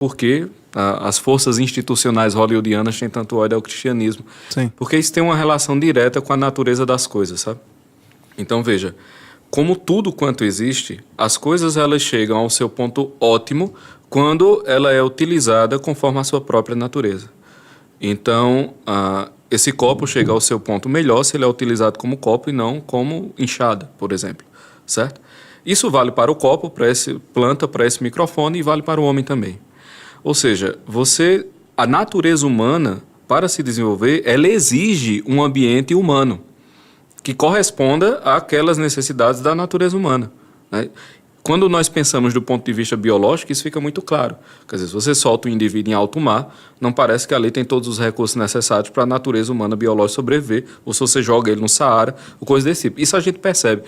por que as forças institucionais hollywoodianas têm tanto ódio ao cristianismo. Sim. Porque isso tem uma relação direta com a natureza das coisas, sabe? Então, veja, como tudo quanto existe, as coisas elas chegam ao seu ponto ótimo quando ela é utilizada conforme a sua própria natureza. Então, esse copo chega ao seu ponto melhor se ele é utilizado como copo e não como enxada, por exemplo, certo? Isso vale para o copo, para essa planta, para esse microfone e vale para o homem também. Ou seja, a natureza humana, para se desenvolver, ela exige um ambiente humano que corresponda àquelas necessidades da natureza humana, né? Quando nós pensamos do ponto de vista biológico, isso fica muito claro. Quer dizer, se você solta um indivíduo em alto mar, não parece que ali tem todos os recursos necessários para a natureza humana biológica sobreviver, ou se você joga ele no Saara, ou coisa desse tipo. Isso a gente percebe.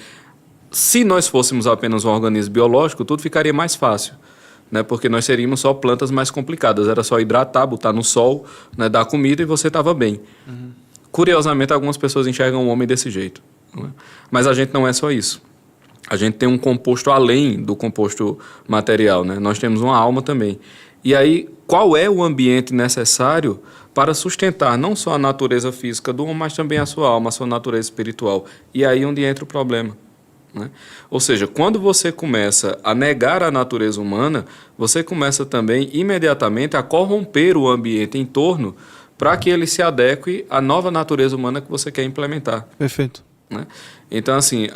Se nós fôssemos apenas um organismo biológico, tudo ficaria mais fácil, né? Porque nós seríamos só plantas mais complicadas. Era só hidratar, botar no sol, né, dar comida e você estava bem. Uhum. Curiosamente, algumas pessoas enxergam o homem desse jeito, né? Mas a gente não é só isso. A gente tem um composto além do composto material, né? Nós temos uma alma também. E aí, qual é o ambiente necessário para sustentar não só a natureza física do homem, mas também a sua alma, a sua natureza espiritual? E aí é onde entra o problema, né? Ou seja, quando você começa a negar a natureza humana, você começa também imediatamente a corromper o ambiente em torno para que ele se adeque à nova natureza humana que você quer implementar. Perfeito. Né? Então, assim,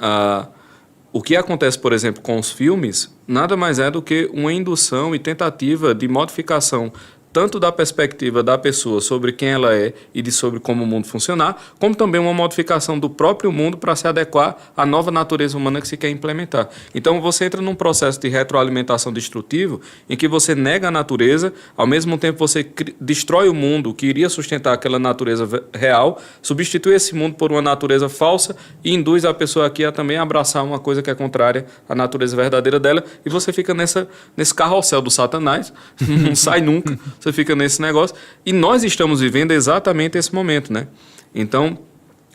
o que acontece, por exemplo, com os filmes, nada mais é do que uma indução e tentativa de modificação tanto da perspectiva da pessoa sobre quem ela é e sobre como o mundo funcionar, como também uma modificação do próprio mundo para se adequar à nova natureza humana que se quer implementar. Então você entra num processo de retroalimentação destrutivo em que você nega a natureza, ao mesmo tempo você destrói o mundo que iria sustentar aquela natureza real, substitui esse mundo por uma natureza falsa e induz a pessoa aqui a também abraçar uma coisa que é contrária à natureza verdadeira dela, e você fica nesse carrossel do Satanás, não sai nunca. Você fica nesse negócio. E nós estamos vivendo exatamente esse momento, né? Então,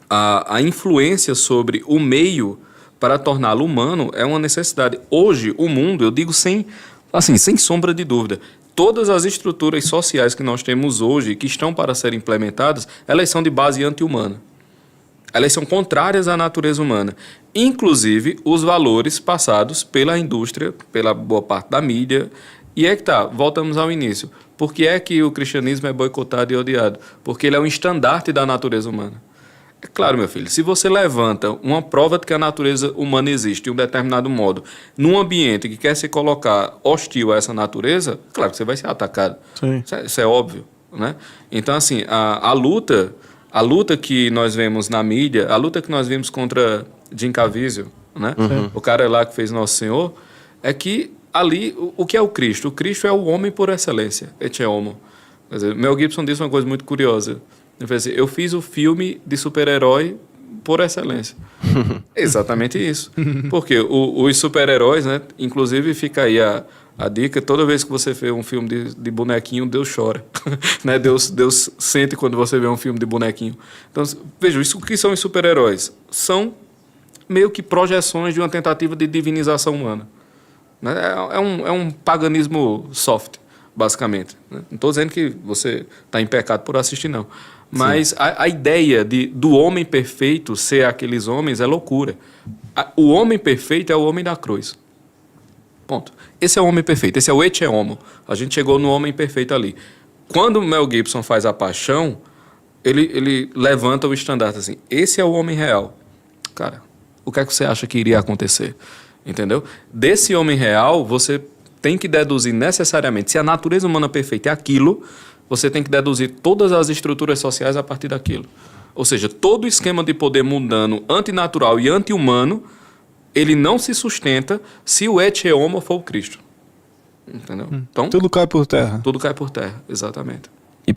a influência sobre o meio para torná-lo humano é uma necessidade. Hoje, o mundo, eu digo sem sombra de dúvida, todas as estruturas sociais que nós temos hoje, que estão para serem implementadas, elas são de base anti-humana. Elas são contrárias à natureza humana. Inclusive, os valores passados pela indústria, pela boa parte da mídia. E é que tá, voltamos ao início. Por que é que o cristianismo é boicotado e odiado? Porque ele é um estandarte da natureza humana. É claro, meu filho, se você levanta uma prova de que a natureza humana existe de um determinado modo, num ambiente que quer se colocar hostil a essa natureza, claro que você vai ser atacado. Sim. Isso é óbvio, né? Então, assim, a luta que nós vemos na mídia, a luta que nós vimos contra Jim Caviezel, né? Uhum. O cara lá que fez Nosso Senhor, é que ali, o que é o Cristo? O Cristo é o homem por excelência, et homo. Quer dizer, Mel Gibson disse uma coisa muito curiosa. Ele fez assim, eu fiz o filme de super-herói por excelência. Exatamente isso. Porque os super-heróis, né, inclusive fica aí a dica, toda vez que você vê um filme de bonequinho, Deus chora. Né? Deus sente quando você vê um filme de bonequinho. Então, veja, isso, o que são os super-heróis? São meio que projeções de uma tentativa de divinização humana. É um paganismo soft, basicamente. Né? Não estou dizendo que você está em pecado por assistir, não. Mas a ideia do homem perfeito ser aqueles homens é loucura. O homem perfeito é o homem da cruz. Ponto. Esse é o homem perfeito, esse é o et homo. A gente chegou no homem perfeito ali. Quando o Mel Gibson faz A Paixão, ele levanta o estandarte assim, esse é o homem real. Cara, o que é que você acha que iria acontecer? Entendeu? Desse homem real, você tem que deduzir necessariamente, se a natureza humana perfeita é aquilo, você tem que deduzir todas as estruturas sociais a partir daquilo. Ou seja, todo o esquema de poder mundano, antinatural e anti-humano, ele não se sustenta se o et homo for o Cristo. Entendeu? Então, tudo cai por terra. Tudo cai por terra, exatamente.